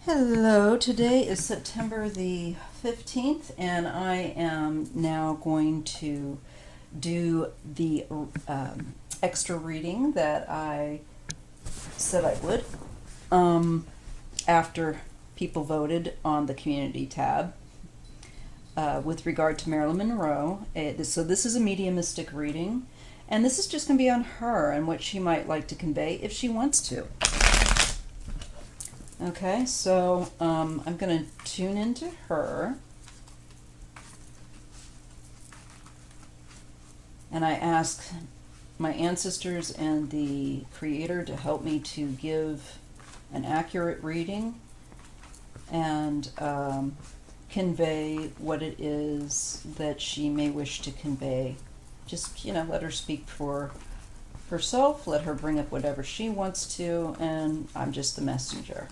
Hello, today is September the 15th, and I am now going to do the extra reading that I said I would after people voted on the community tab with regard to Marilyn Monroe. So, this is a mediumistic reading, and this is just going to be on her and what she might like to convey if she wants to. Okay, so I'm going to tune into her. And I ask my ancestors and the Creator to help me to give an accurate reading and convey what it is that she may wish to convey. Just, let her speak for herself, let her bring up whatever she wants to, and I'm just the messenger.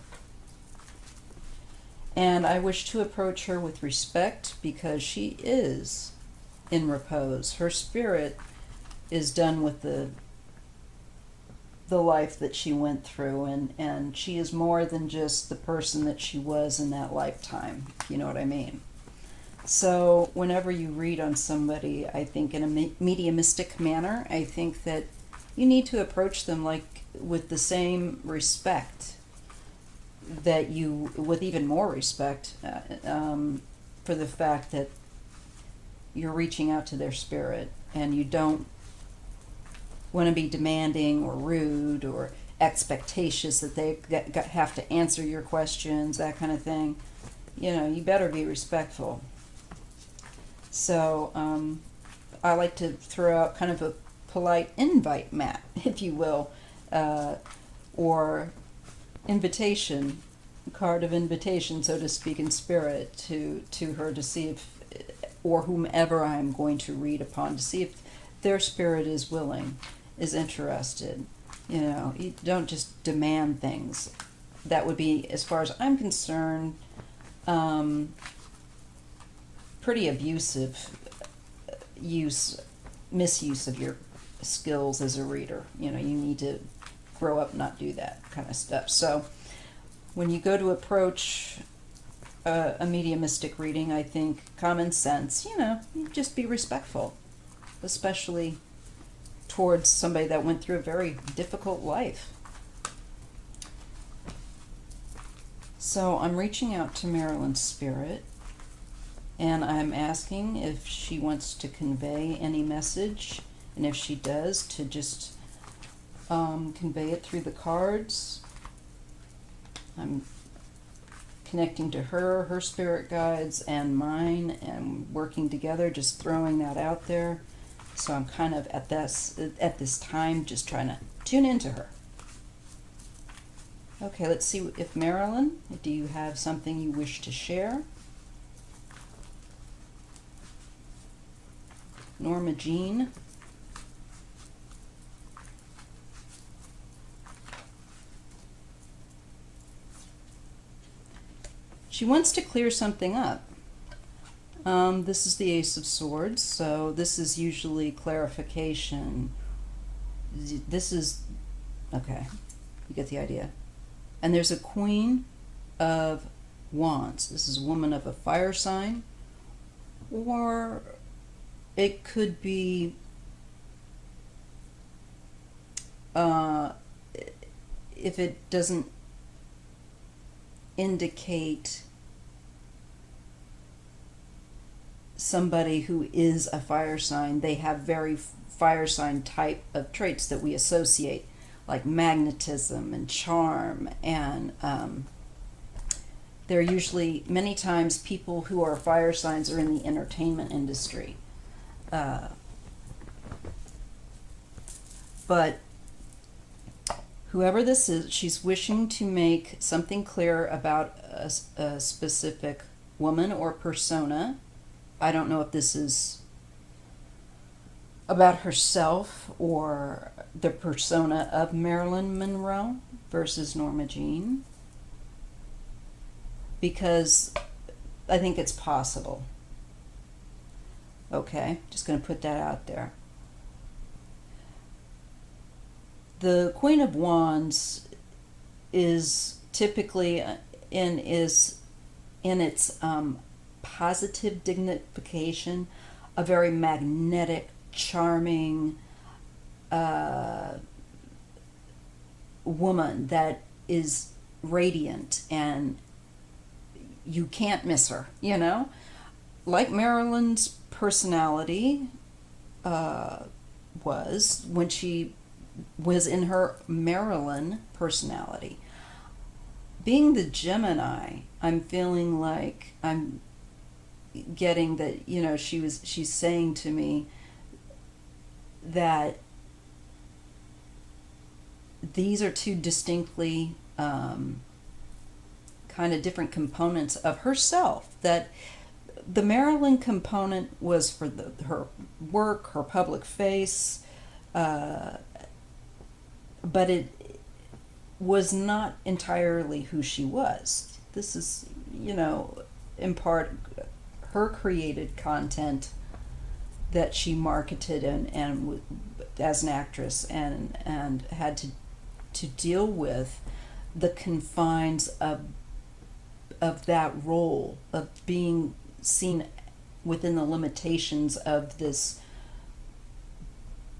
And I wish to approach her with respect because she is in repose. Her spirit is done with the life that she went through, and she is more than just the person that she was in that lifetime, if you know what I mean. So whenever you read on somebody, I think in a mediumistic manner, I think that you need to approach them like with the same respect that you, with even more respect, for the fact that you're reaching out to their spirit, and you don't want to be demanding or rude or expectatious that they have to answer your questions, that kind of thing. You better be respectful. So I like to throw out kind of a polite invite mat, if you will, or invitation, card of invitation, so to speak, in spirit to her, to see if, or whomever I'm going to read upon, to see if their spirit is willing, is interested. You don't just demand things. That would be, as far as I'm concerned, pretty abusive misuse of your skills as a reader. You need to grow up, not do that kind of stuff. So when you go to approach a mediumistic reading, I think common sense, you just be respectful, especially towards somebody that went through a very difficult life. So I'm reaching out to Marilyn's spirit, and I'm asking if she wants to convey any message, and if she does, to just convey it through the cards. I'm connecting to her spirit guides, and mine, and working together, just throwing that out there. So I'm kind of at this time just trying to tune into her. Okay, let's see if Marilyn, do you have something you wish to share? Norma Jean. She wants to clear something up. This is the Ace of Swords, so this is usually clarification. This is, okay, you get the idea. And there's a Queen of Wands. This is a woman of a fire sign, or it could be if it doesn't indicate somebody who is a fire sign, they have very fire sign type of traits that we associate, like magnetism and charm, and they're usually, many times, people who are fire signs are in the entertainment industry. But whoever this is, she's wishing to make something clear about a specific woman or persona. I don't know if this is about herself or the persona of Marilyn Monroe versus Norma Jean, because I think it's possible. Okay, just going to put that out there. The Queen of Wands is typically in its positive dignification, a very magnetic, charming woman that is radiant and you can't miss her, you know? Like Marilyn's personality was when she was in her Marilyn personality. Being the Gemini, I'm feeling like I'm getting that, you know, she's saying to me that these are two distinctly kind of different components of herself. That the Marilyn component was for her work, her public face, but it was not entirely who she was. This is, you know, in part her created content that she marketed and as an actress and had to deal with the confines of that role of being seen within the limitations of this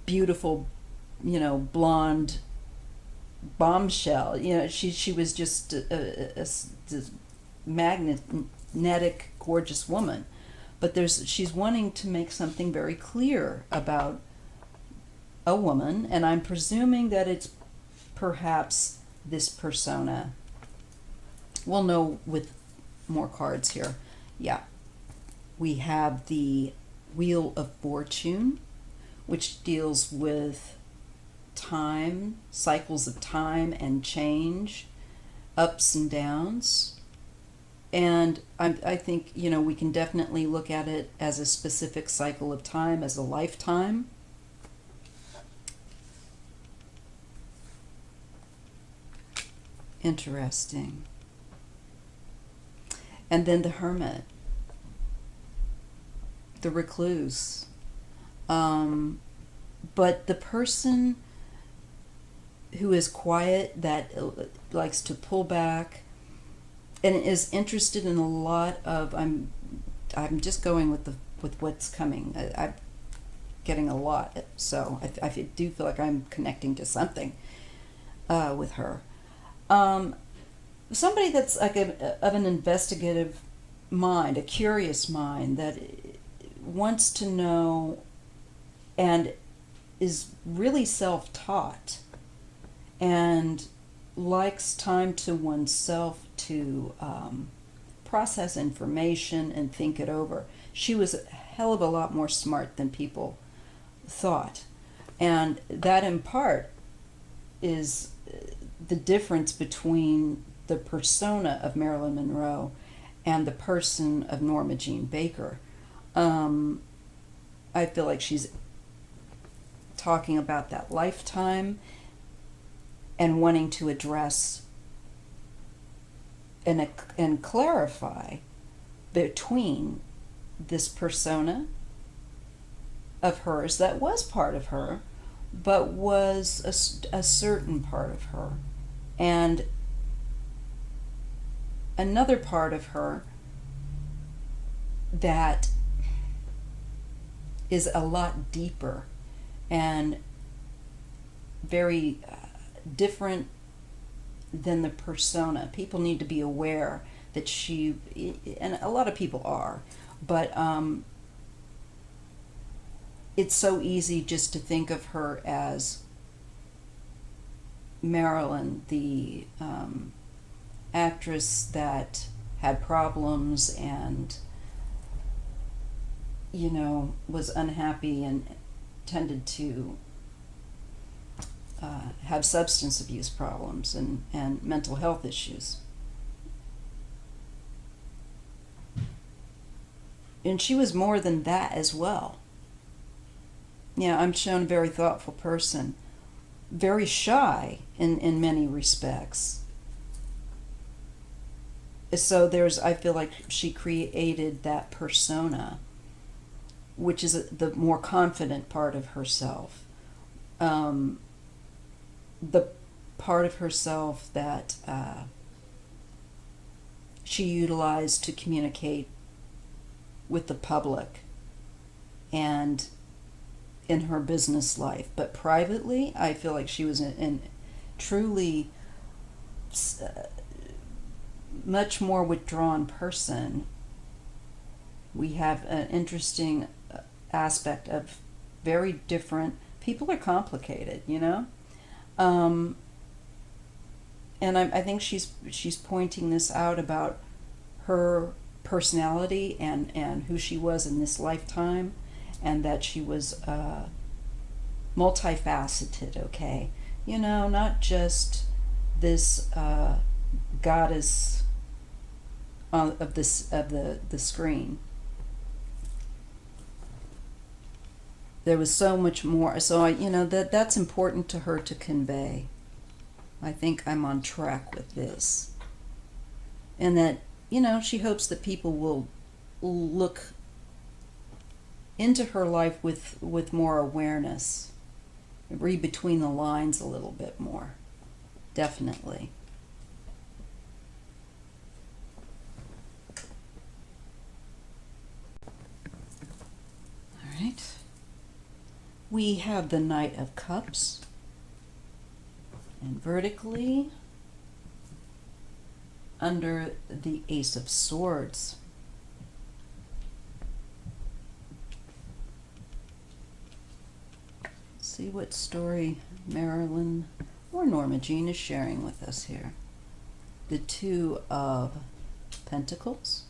beautiful, you know, blonde bombshell. You know, she was just a magnetic, gorgeous woman. But she's wanting to make something very clear about a woman, and I'm presuming that it's perhaps this persona. We'll know with more cards here. Yeah. We have the Wheel of Fortune, which deals with time, cycles of time and change, ups and downs. And I think, you know, we can definitely look at it as a specific cycle of time, as a lifetime. Interesting. And then the Hermit, the recluse. But the person who is quiet, that likes to pull back, and is interested in a lot of, I'm just going with what's coming. I'm getting a lot, so I do feel like I'm connecting to something with her. Somebody that's like of an investigative mind, a curious mind that wants to know and is really self-taught and likes time to oneself to process information and think it over. She was a hell of a lot more smart than people thought. And that in part is the difference between the persona of Marilyn Monroe and the person of Norma Jean Baker. I feel like she's talking about that lifetime and wanting to address and clarify between this persona of hers that was part of her, but was a certain part of her, and another part of her that is a lot deeper and very different than the persona. People need to be aware that she, and a lot of people are, but it's so easy just to think of her as Marilyn, the actress that had problems and, you know, was unhappy and tended to have substance abuse problems and mental health issues. And she was more than that as well. Yeah, I'm shown a very thoughtful person, very shy in many respects. So I feel like she created that persona, which is the more confident part of herself. The part of herself that she utilized to communicate with the public and in her business life. But privately, I feel like she was an truly much more withdrawn person. We have an interesting aspect of very different people are complicated, you know. Um, and I think she's pointing this out about her personality and who she was in this lifetime, and that she was multifaceted. Okay, you know, not just this goddess of this of the screen. There was so much more. So you know, that's important to her to convey. I think I'm on track with this, and that, you know, she hopes that people will look into her life with more awareness, read between the lines a little bit more. Definitely. All right. We have the Knight of Cups, and vertically under the Ace of Swords. Let's see what story Marilyn or Norma Jean is sharing with us here. The Two of Pentacles.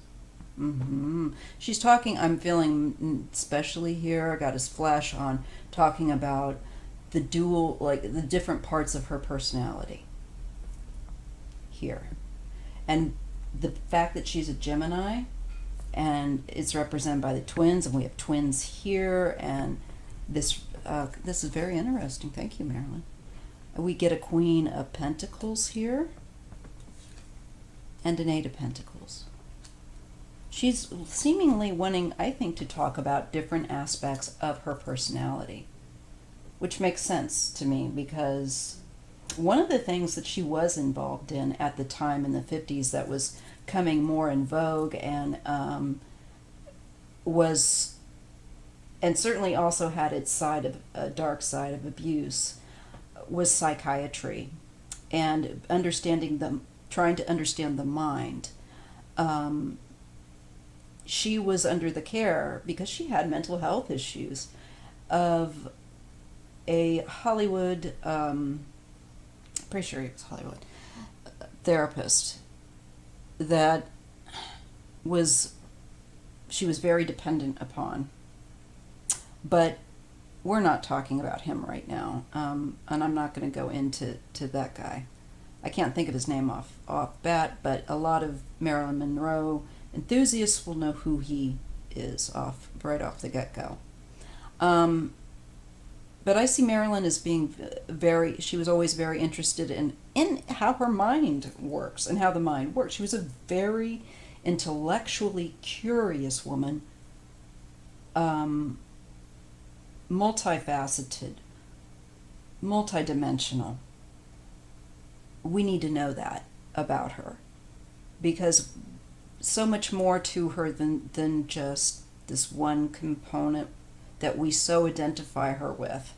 She's talking, I'm feeling especially here, I got his flash on, talking about the dual, like the different parts of her personality here. And the fact that she's a Gemini and it's represented by the twins, and we have twins here, and this this is very interesting. Thank you, Marilyn. We get a Queen of Pentacles here and an Eight of Pentacles. She's seemingly wanting, I think, to talk about different aspects of her personality, which makes sense to me, because one of the things that she was involved in at the time in the 50s that was coming more in vogue and was, and certainly also had its side of a dark side of abuse, was psychiatry and understanding them, trying to understand the mind. She was under the care, because she had mental health issues, of a Hollywood, pretty sure he was Hollywood, therapist that she was very dependent upon. But we're not talking about him right now, and I'm not going to go into that guy. I can't think of his name off bat, but a lot of Marilyn Monroe enthusiasts will know who he is right off the get-go. But I see Marilyn as being she was always very interested in how her mind works and how the mind works. She was a very intellectually curious woman, multifaceted, multidimensional. We need to know that about her, because so much more to her than just this one component that we so identify her with.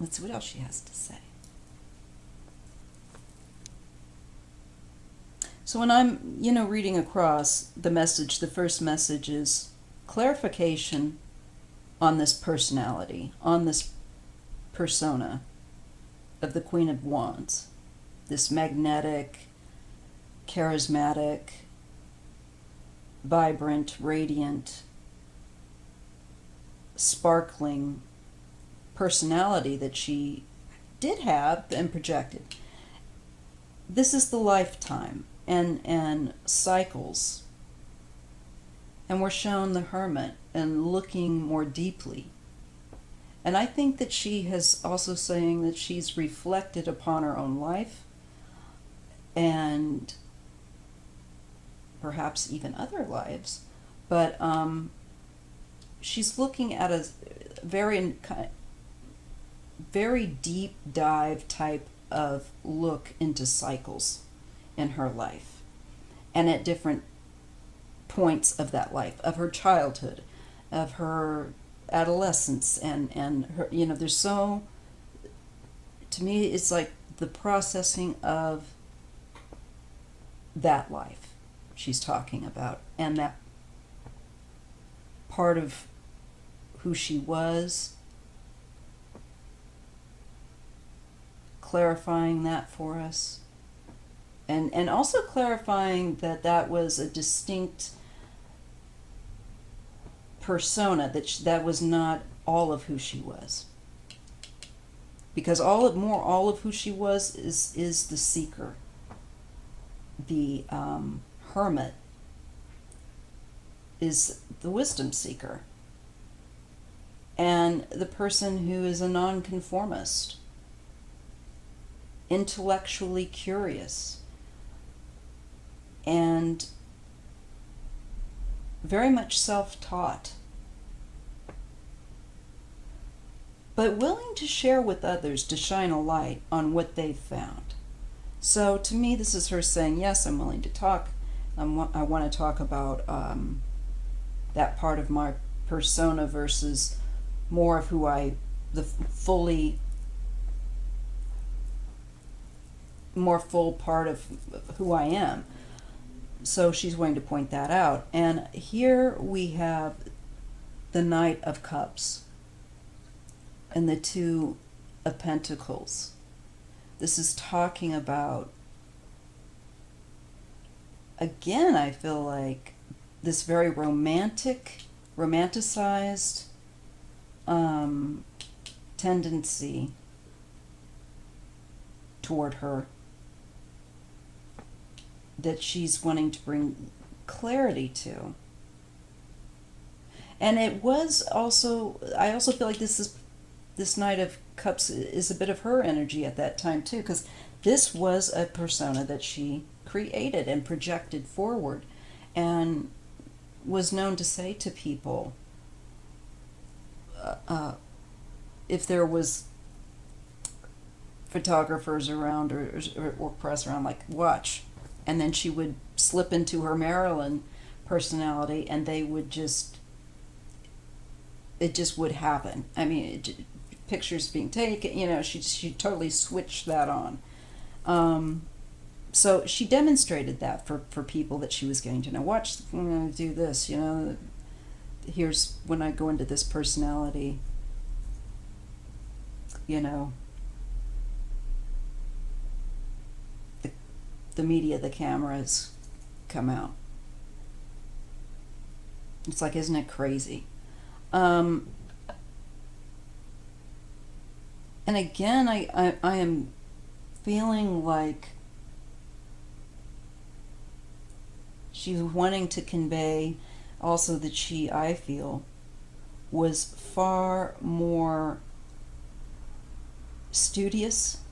Let's see what else she has to say. So when I'm, reading across the message, the first message is clarification on this personality, on this persona of the Queen of Wands, this magnetic, charismatic, vibrant, radiant, sparkling personality that she did have and projected. This is the lifetime and cycles. And we're shown the Hermit and looking more deeply. And I think that she has also saying that she's reflected upon her own life and perhaps even other lives. But she's looking at a very deep dive type of look into cycles in her life, and at different points of that life, of her childhood, of her adolescence, and her, there's so, to me, it's like the processing of that life she's talking about, and that part of who she was, clarifying that for us, and also clarifying that that was a distinct persona, that was not all of who she was, because all of who she was is the seeker, the hermit, is the wisdom seeker, and the person who is a nonconformist, intellectually curious, and very much self-taught, but willing to share with others, to shine a light on what they've found. So to me, this is her saying, yes, I'm willing to talk. I want to talk about that part of my persona versus more of more full part of who I am. So she's going to point that out. And here we have the Knight of Cups and the Two of Pentacles. This is talking about, again, I feel like this very romanticized tendency toward her, that she's wanting to bring clarity to. And it was also, I also feel like this Knight of Cups is a bit of her energy at that time too, because this was a persona that she created and projected forward, and was known to say to people, if there was photographers around or press around, like, watch. And then she would slip into her Marilyn personality, and they would it just would happen. I mean, pictures being taken, she totally switched that on. So she demonstrated that for people that she was getting to know. Watch, I'm going to do this, here's when I go into this personality, the media, the cameras come out. It's like, isn't it crazy? And again, I am feeling like she's wanting to convey also that she, I feel, was far more studious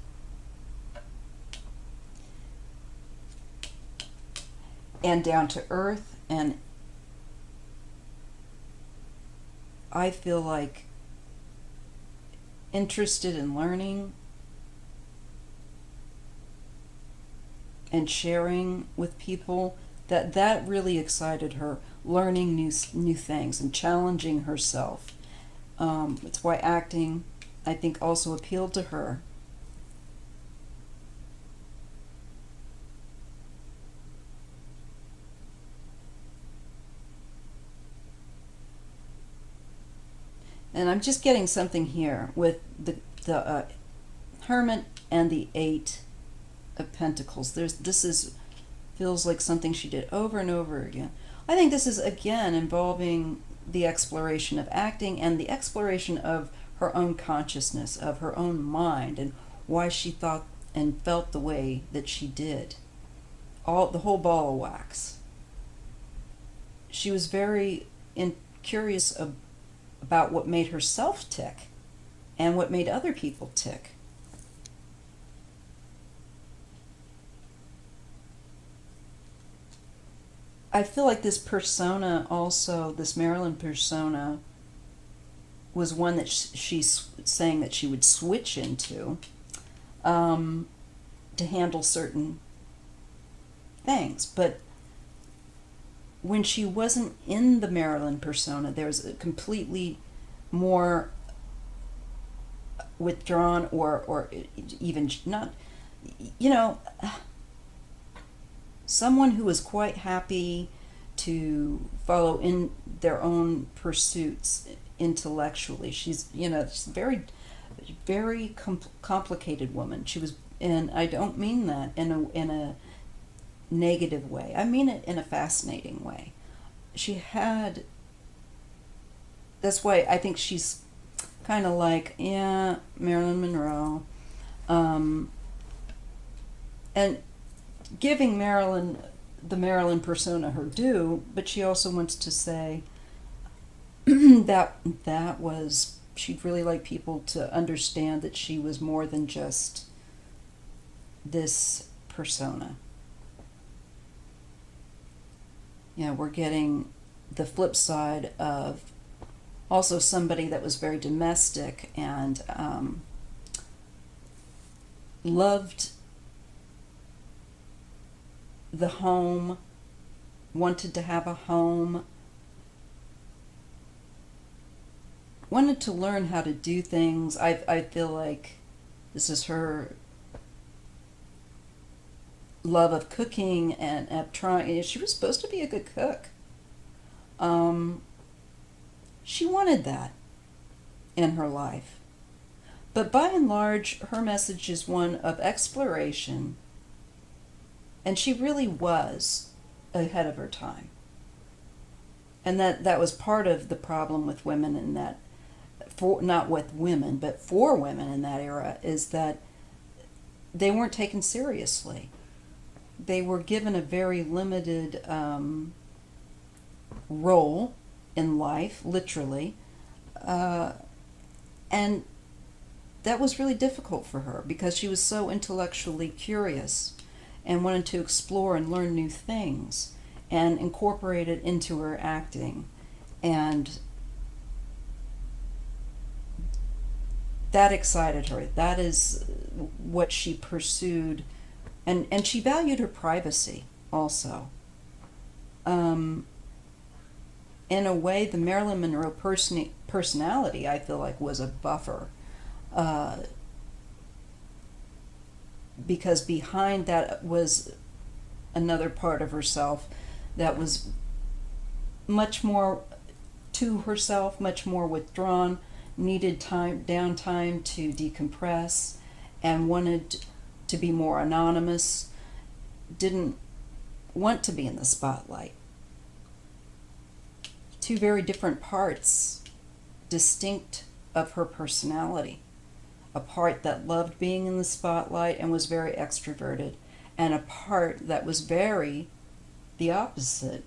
and down to earth, and I feel like interested in learning and sharing with people. That really excited her, learning new things and challenging herself. It's why acting, I think, also appealed to her. And I'm just getting something here with the Hermit and the Eight of Pentacles. This feels like something she did over and over again. I think this is, again, involving the exploration of acting and the exploration of her own consciousness, of her own mind, and why she thought and felt the way that she did. The whole ball of wax. She was very curious about what made herself tick and what made other people tick. I feel like this persona also, this Marilyn persona, was one that she's saying that she would switch into. to handle certain things. But when she wasn't in the Marilyn persona, there was a completely more withdrawn or even not, you know, someone who was quite happy to follow in their own pursuits intellectually. She's, she's a very, very complicated woman. She was, and I don't mean that in a negative way. I mean it in a fascinating way. She had, that's why I think she's kind of like, yeah, Marilyn Monroe. And giving Marilyn, the Marilyn persona, her due, but she also wants to say that was, she'd really like people to understand that she was more than just this persona. Yeah, we're getting the flip side of also somebody that was very domestic and loved the home, wanted to have a home, wanted to learn how to do things. I feel like this is her love of cooking and of trying. She was supposed to be a good cook. She wanted that in her life. But by and large, her message is one of exploration, and she really was ahead of her time. And that was part of the problem with women in that, not with women, but for women in that era, is that they weren't taken seriously. They were given a very limited role in life, literally, and that was really difficult for her because she was so intellectually curious and wanted to explore and learn new things and incorporate it into her acting. And that excited her. That is what she pursued. And she valued her privacy also. In a way, the Marilyn Monroe personality, I feel like, was a buffer. Because behind that was another part of herself that was much more to herself, much more withdrawn, needed downtime to decompress, and wanted to be more anonymous, didn't want to be in the spotlight. Two very different parts, distinct of her personality. A part that loved being in the spotlight and was very extroverted, and a part that was very the opposite,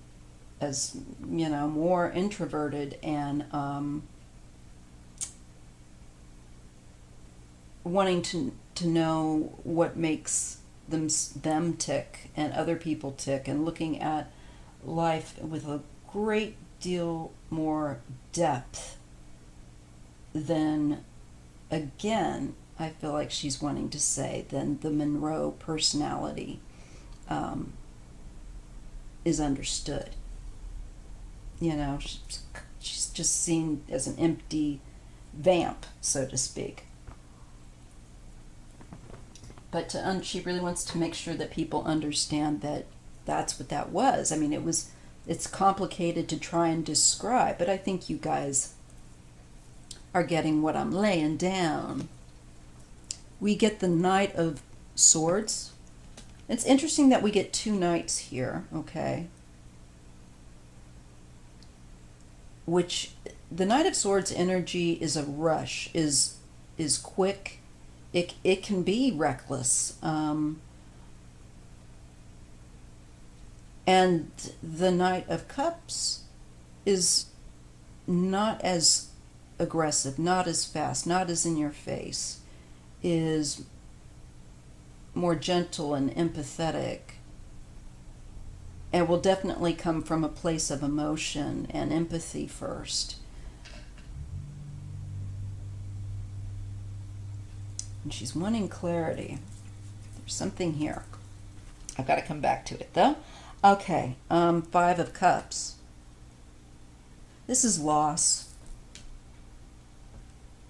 as more introverted and wanting to know what makes them tick and other people tick, and looking at life with a great deal more depth than, again, I feel like she's wanting to say, than the Monroe personality is understood. She's just seen as an empty vamp, so to speak. But she really wants to make sure that people understand that that's what that was. I mean, it's complicated to try and describe, but I think you guys are getting what I'm laying down. We get the Knight of Swords. It's interesting that we get two knights here, okay? Which, the Knight of Swords energy is a rush, is quick. It can be reckless. And the Knight of Cups is not as aggressive, not as fast, not as in your face, is more gentle and empathetic, and will definitely come from a place of emotion and empathy first. And she's wanting clarity. There's something here. I've got to come back to it, though. Okay, Five of Cups. This is loss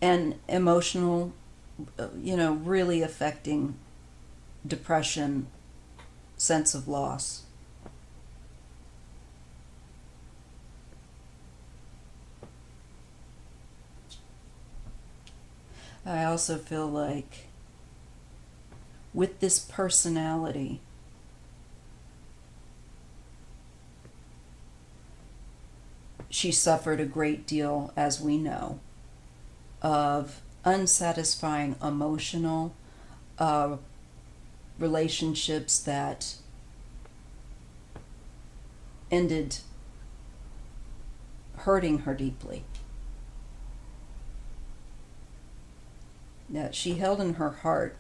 and emotional, really affecting depression, sense of loss. I also feel like with this personality, she suffered a great deal, as we know, of unsatisfying emotional relationships that ended hurting her deeply. That she held in her heart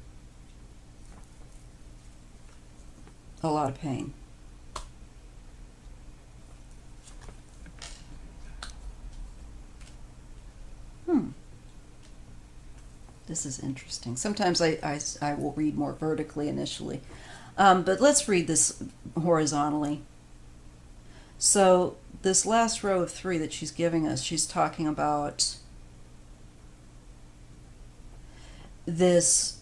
a lot of pain. This is interesting. Sometimes I will read more vertically initially. But let's read this horizontally. So this last row of 3 that she's giving us, she's talking about this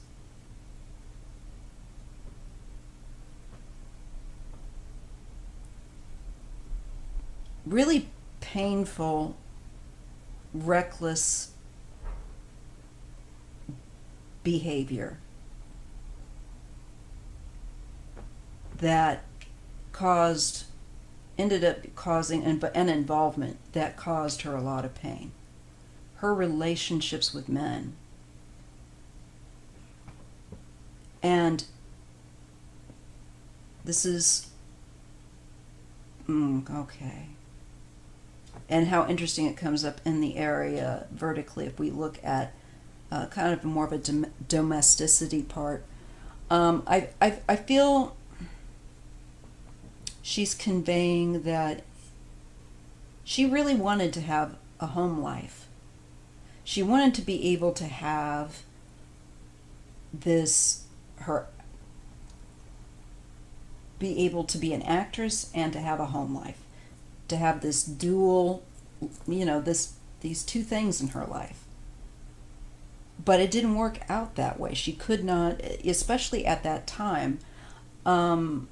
really painful, reckless behavior that ended up causing an involvement that caused her a lot of pain. Her relationships with men. And this is okay. And how interesting it comes up in the area vertically if we look at kind of more of a domesticity part. I feel she's conveying that she really wanted to have a home life. She wanted to be able to have be able to be an actress and to have a home life, to have this dual, these two things in her life. But it didn't work out that way. She could not, especially at that time, in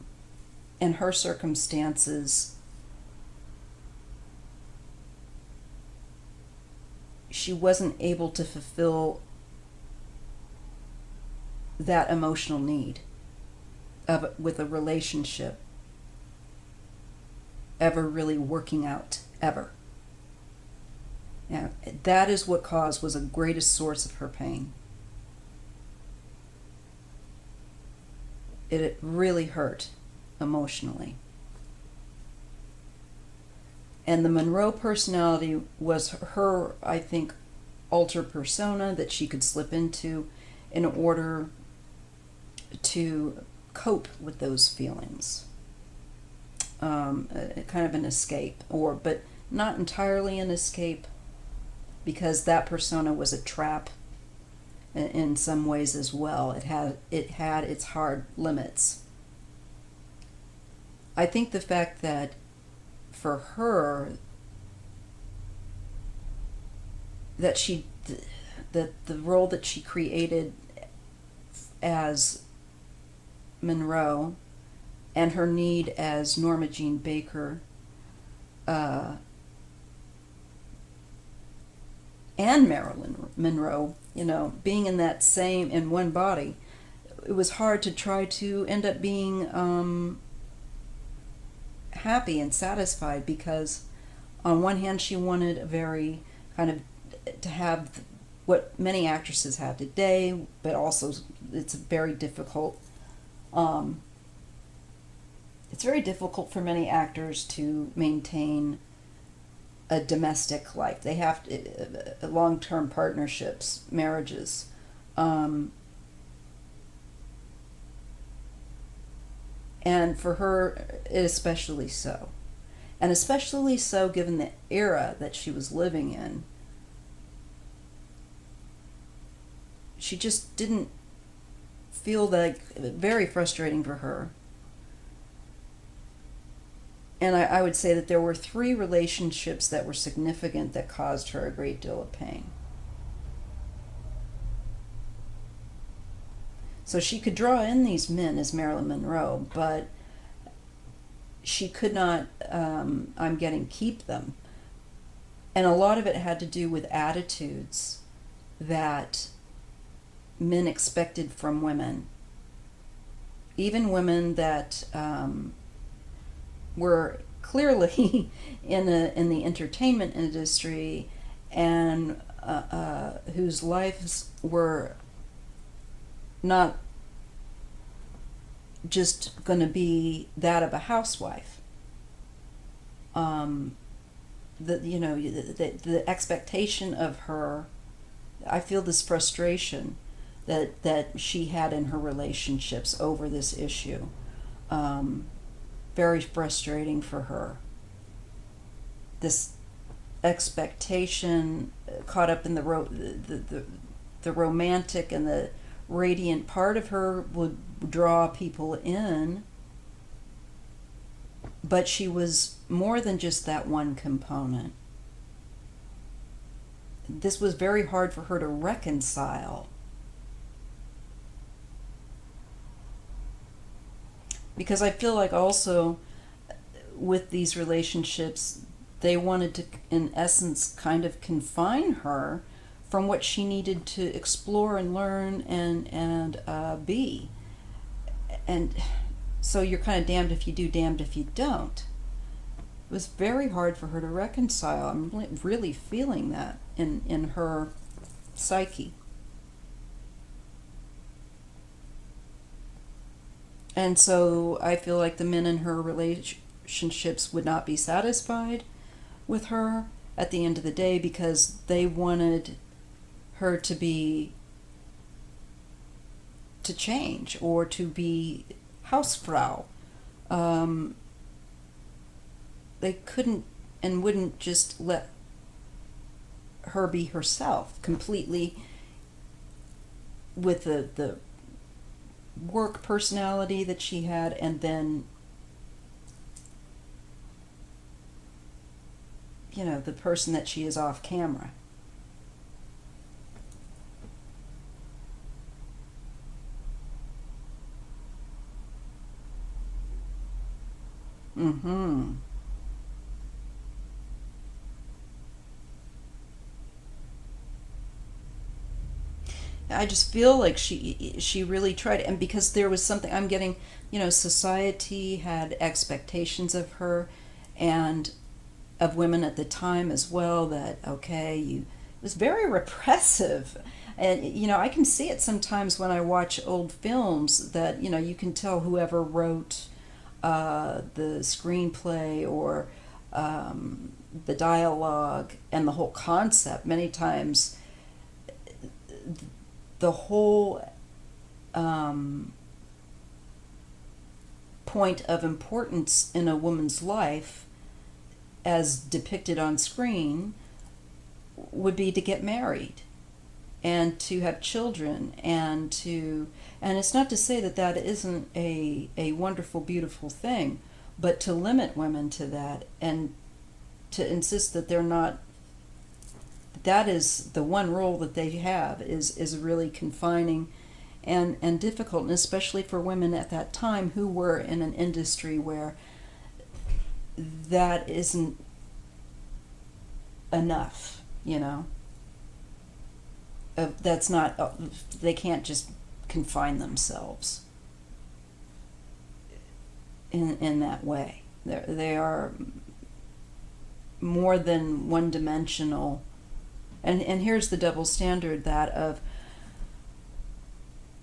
her circumstances, she wasn't able to fulfill that emotional need with a relationship ever really working out, ever. Now, that is what was the greatest source of her pain. It really hurt emotionally. And the Monroe personality was her, I think, alter persona that she could slip into in order to cope with those feelings. Kind of an escape, but not entirely an escape, because that persona was a trap in some ways as well. It had its hard limits. I think the fact that for her that the role that she created as Monroe and her need as Norma Jean Baker and Marilyn Monroe, being in one body, it was hard to try to end up being happy and satisfied, because on one hand she wanted a very kind of to have what many actresses have today, but also it's very difficult for many actors to maintain a domestic life. They have to, long-term partnerships, marriages. And for her, especially so. And especially so given the era that she was living in. she just didn't feel like, very frustrating for her. And I would say that there were 3 relationships that were significant that caused her a great deal of pain. So she could draw in these men as Marilyn Monroe, but she could not, I'm getting, keep them. And a lot of it had to do with attitudes that men expected from women. Even women that were clearly in the entertainment industry and whose lives were not just going to be that of a housewife. The expectation of her, I feel this frustration that she had in her relationships over this issue. Very frustrating for her. This expectation caught up in the romantic and the radiant part of her would draw people in, but she was more than just that one component. This was very hard for her to reconcile, because I feel like also with these relationships they wanted to, in essence, kind of confine her from what she needed to explore and learn and be. And so you're kind of damned if you do, damned if you don't. It was very hard for her to reconcile. I'm really feeling that in her psyche. And so I feel like the men in her relationships would not be satisfied with her at the end of the day, because they wanted her to change or to be Hausfrau. They couldn't and wouldn't just let her be herself completely with the work personality that she had, and then the person that she is off camera. Mm-hmm. I just feel like she really tried, and because there was something I'm getting, society had expectations of her and of women at the time as well, that it was very repressive. And I can see it sometimes when I watch old films that you can tell whoever wrote the screenplay or the dialogue and the whole concept. Many times the whole point of importance in a woman's life as depicted on screen would be to get married and to have children, and it's not to say that isn't a wonderful, beautiful thing, but to limit women to that and to insist that they're not, that is the one role that they have, is really confining and difficult, and especially for women at that time who were in an industry where that isn't enough, that's not, they can't just confine themselves in that way. They are more than one-dimensional. And here's the double standard, that of,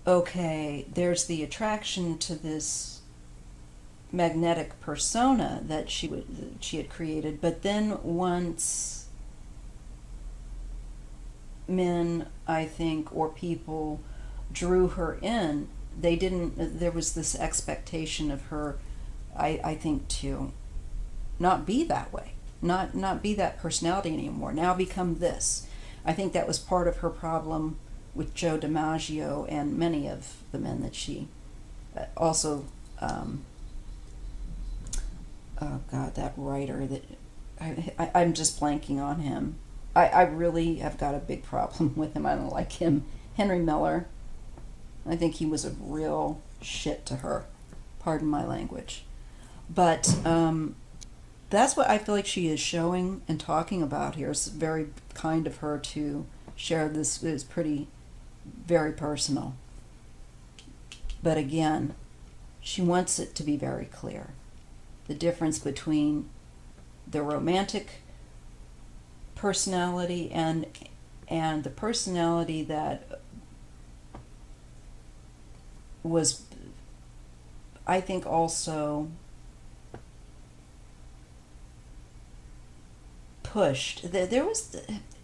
okay, there's the attraction to this magnetic persona that she had created, but then once men, I think, or people drew her in, there was this expectation of her, I think, to not be that way, not be that personality anymore, now become this. I think that was part of her problem with Joe DiMaggio and many of the men that she also, oh God, that writer that I'm just blanking on him. I really have got a big problem with him. I don't like him. Henry Miller. I think he was a real shit to her. Pardon my language. But that's what I feel like she is showing and talking about here. It's very kind of her to share this. It's pretty, very personal. But again, she wants it to be very clear. The difference between the romantic personality and the personality that was, I think, also pushed. There was,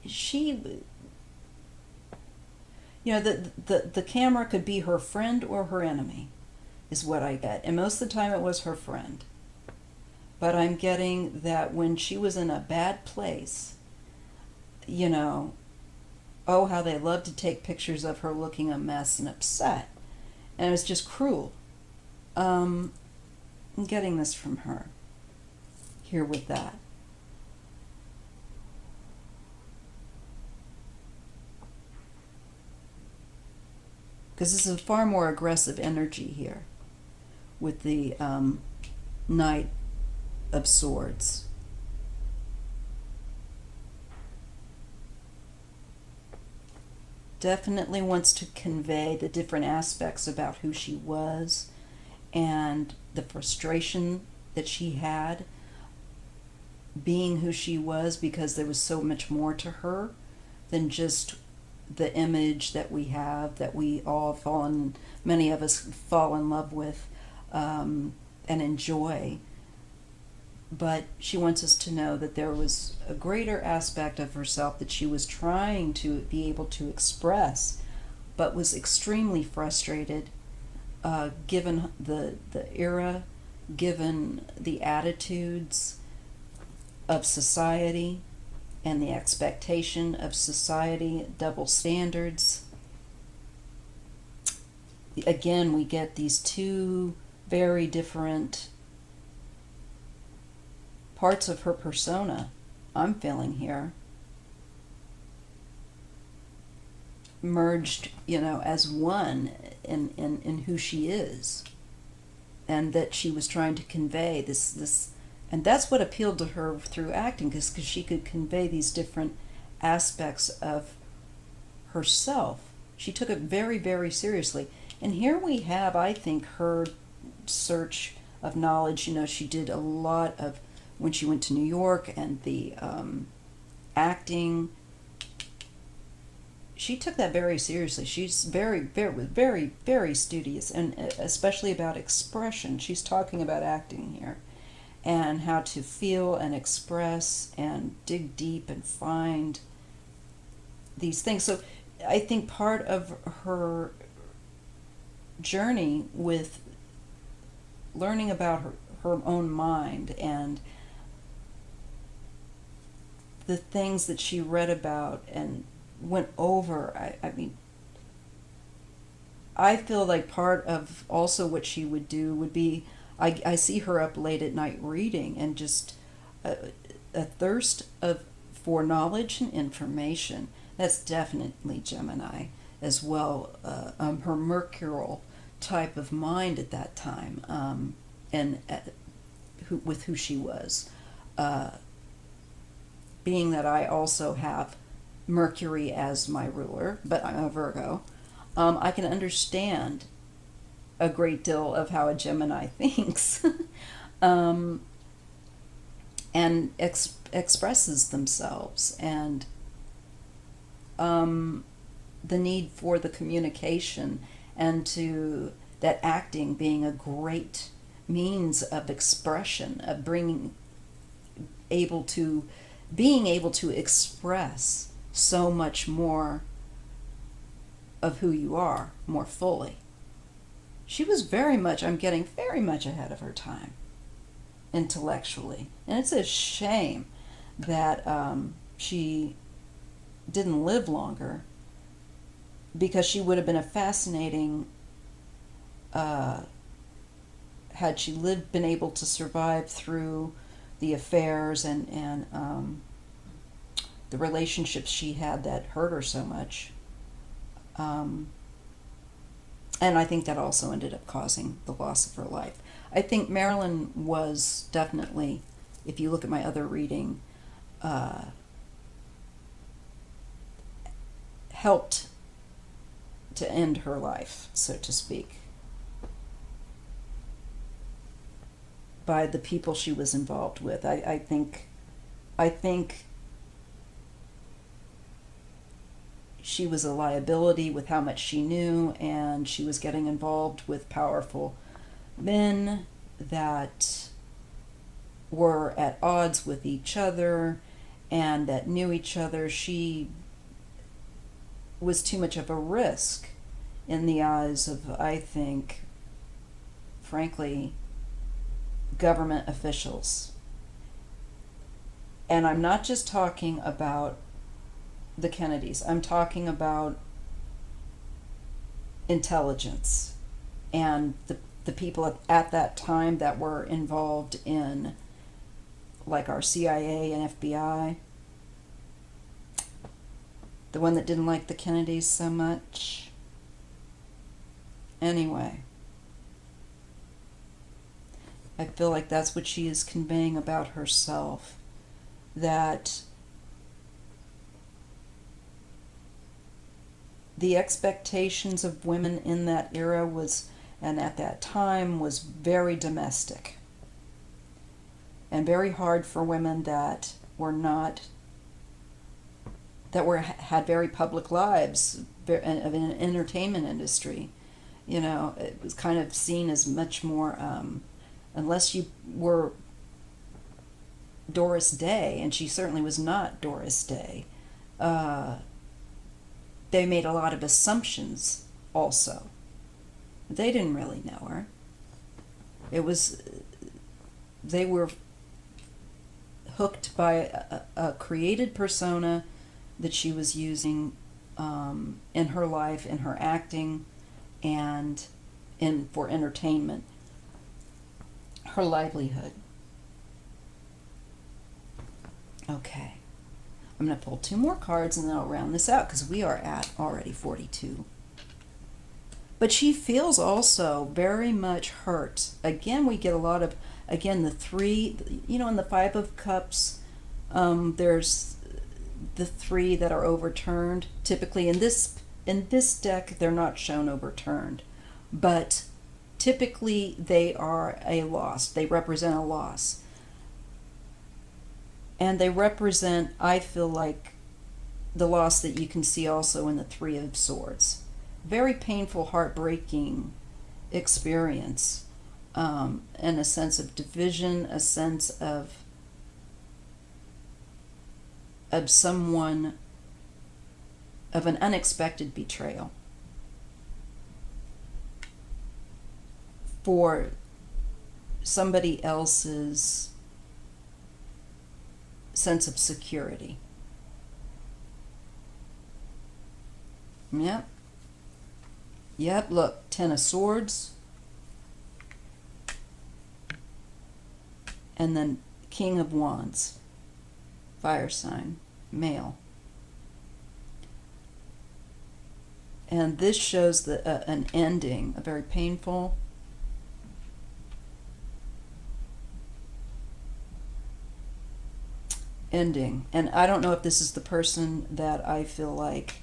she, you know, the camera could be her friend or her enemy, is what I get. And most of the time it was her friend. But I'm getting that when she was in a bad place, you know, oh, how they loved to take pictures of her looking a mess and upset. And it was just cruel. I'm getting this from her here with that. Because this is a far more aggressive energy here with the Knight of Swords. Definitely wants to convey the different aspects about who she was and the frustration that she had being who she was, because there was so much more to her than just the image that we have, that we all fallen, many of us fall in love with and enjoy. But she wants us to know that there was a greater aspect of herself that she was trying to be able to express, but was extremely frustrated given the era, given the attitudes of society and the expectation of society, double standards. Again, we get these two very different parts of her persona I'm feeling here merged, you know, as one in who she is, and that she was trying to convey this, and that's what appealed to her through acting, because she could convey these different aspects of herself. She took it very, very seriously. And here we have, I think, her search of knowledge. You know, she did a lot of, when she went to New York, and the acting, she took that very seriously. She's very, very, very, very studious, and especially about expression. She's talking about acting here, and how to feel and express and dig deep and find these things. So I think part of her journey with learning about her own mind and the things that she read about and went over, I mean, I feel like part of also what she would do would be, I see her up late at night reading, and just a thirst for knowledge and information. That's definitely Gemini as well. Her mercurial type of mind at that time, and with who she was. Being that I also have Mercury as my ruler, but I'm a Virgo, I can understand a great deal of how a Gemini thinks and expresses themselves, and the need for the communication, and to that acting being a great means of expression, of being able to express so much more of who you are more fully. She was very much, I'm getting very much ahead of her time intellectually. And it's a shame that she didn't live longer, because she would have been a fascinating, had she been able to survive through the affairs and the relationships she had that hurt her so much. And I think that also ended up causing the loss of her life. I think Marilyn was definitely, if you look at my other reading, helped to end her life, so to speak, by the people she was involved with. I think she was a liability with how much she knew, and she was getting involved with powerful men that were at odds with each other and that knew each other. She was too much of a risk in the eyes of, I think, frankly, government officials. And I'm not just talking about the Kennedys. I'm talking about intelligence and the people at that time that were involved in, like, our CIA and FBI. The one that didn't like the Kennedys so much. Anyway, I feel like that's what she is conveying about herself. That the expectations of women in that era was, and at that time, was very domestic. And very hard for women that were not, had very public lives of an entertainment industry. You know, it was kind of seen as much more, unless you were Doris Day, and she certainly was not Doris Day, they made a lot of assumptions also. They didn't really know her. They were hooked by a created persona that she was using in her life, in her acting, and for entertainment, her livelihood. Okay, I'm going to pull 2 more cards and then I'll round this out because we are at already 42. But she feels also very much hurt. Again, we get a lot of, the 3, in the 5 of Cups, there's the 3 that are overturned. Typically in this deck, they're not shown overturned, but typically they are a loss. They represent a loss. And they represent, I feel like, the loss that you can see also in the 3 of Swords. Very painful, heartbreaking experience, and a sense of division, a sense of someone, of an unexpected betrayal for somebody else's sense of security. Yep, look, 10 of Swords. And then King of Wands. Fire sign, male. And this shows an ending, a very painful ending. And I don't know if this is the person that I feel like,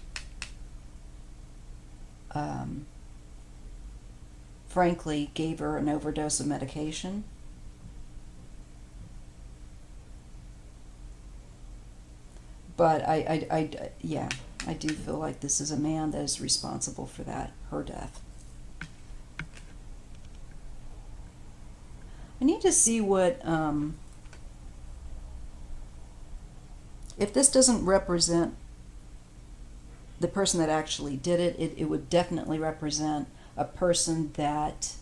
frankly, gave her an overdose of medication. But I do feel like this is a man that is responsible for her death. I need to see what, if this doesn't represent the person that actually did it, it would definitely represent a person that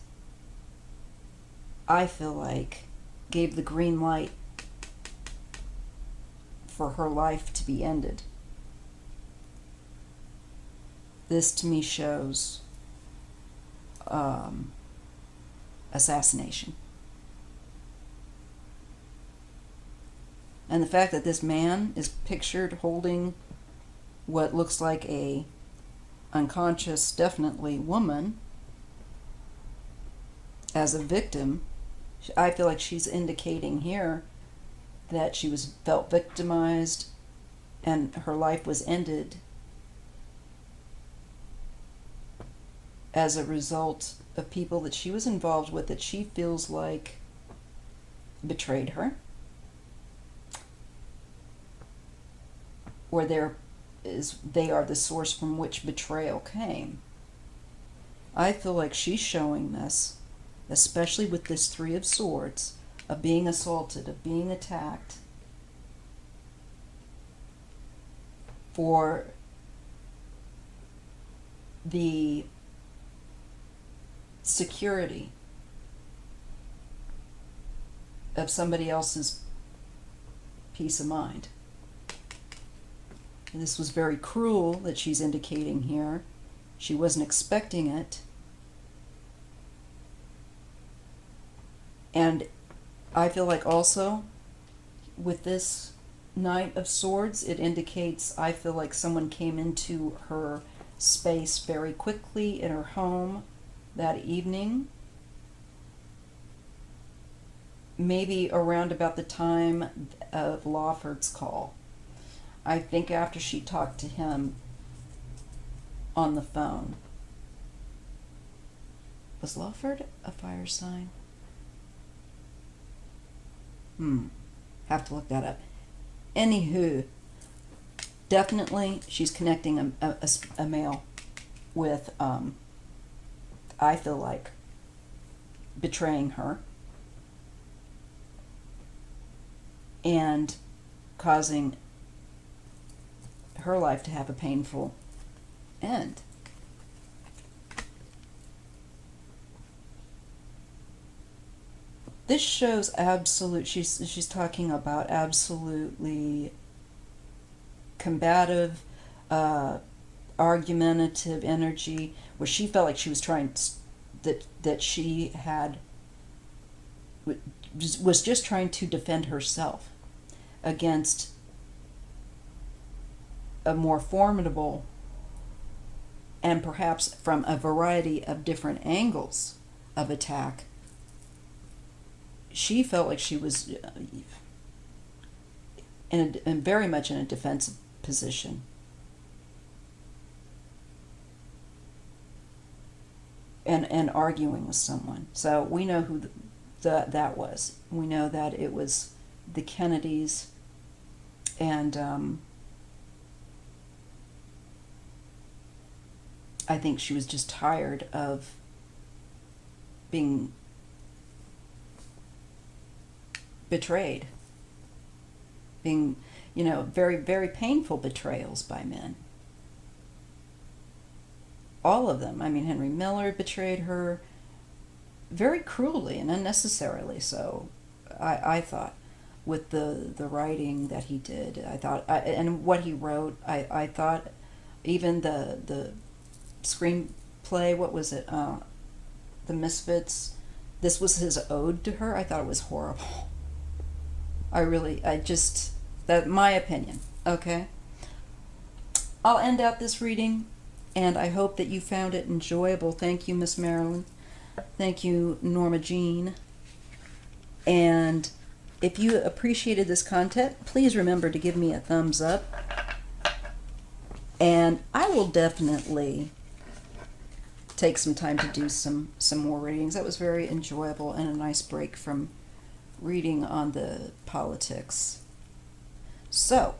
I feel like gave the green light for her life to be ended. this to me shows assassination. And the fact that this man is pictured holding what looks like a unconscious, definitely woman, as a victim, I feel like she's indicating here that she felt victimized and her life was ended as a result of people that she was involved with that she feels like betrayed her, or they are the source from which betrayal came. I feel like she's showing this, especially with this Three of Swords, of being assaulted, of being attacked, for the security of somebody else's peace of mind. And this was very cruel that she's indicating here. She wasn't expecting it. And I feel like also with this Knight of Swords, it indicates, I feel like someone came into her space very quickly in her home that evening, maybe around about the time of Lawford's call. I think after she talked to him on the phone. Was Lawford a fire sign? Have to look that up. Anywho, definitely she's connecting a male with, I feel like, betraying her and causing her life to have a painful end. This shows she's talking about absolutely combative, argumentative energy, where she felt like she was trying that she had was just trying to defend herself against a more formidable, and perhaps from a variety of different angles of attack. She felt like she was very much in a defensive position. And arguing with someone. So we know who that was. We know that it was the Kennedys, and I think she was just tired of being betrayed, being, very, very painful betrayals by men. All of them. I mean, Henry Miller betrayed her very cruelly and unnecessarily so, I thought, with the writing that he did. I thought, and what he wrote, I thought even the screenplay, what was it, The Misfits, this was his ode to her. I thought it was horrible. That's my opinion, okay? I'll end out this reading, and I hope that you found it enjoyable. Thank you, Miss Marilyn. Thank you, Norma Jean. And if you appreciated this content, please remember to give me a thumbs up. And I will definitely take some time to do some more readings. That was very enjoyable and a nice break from reading on the politics. So,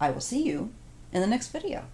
I will see you in the next video.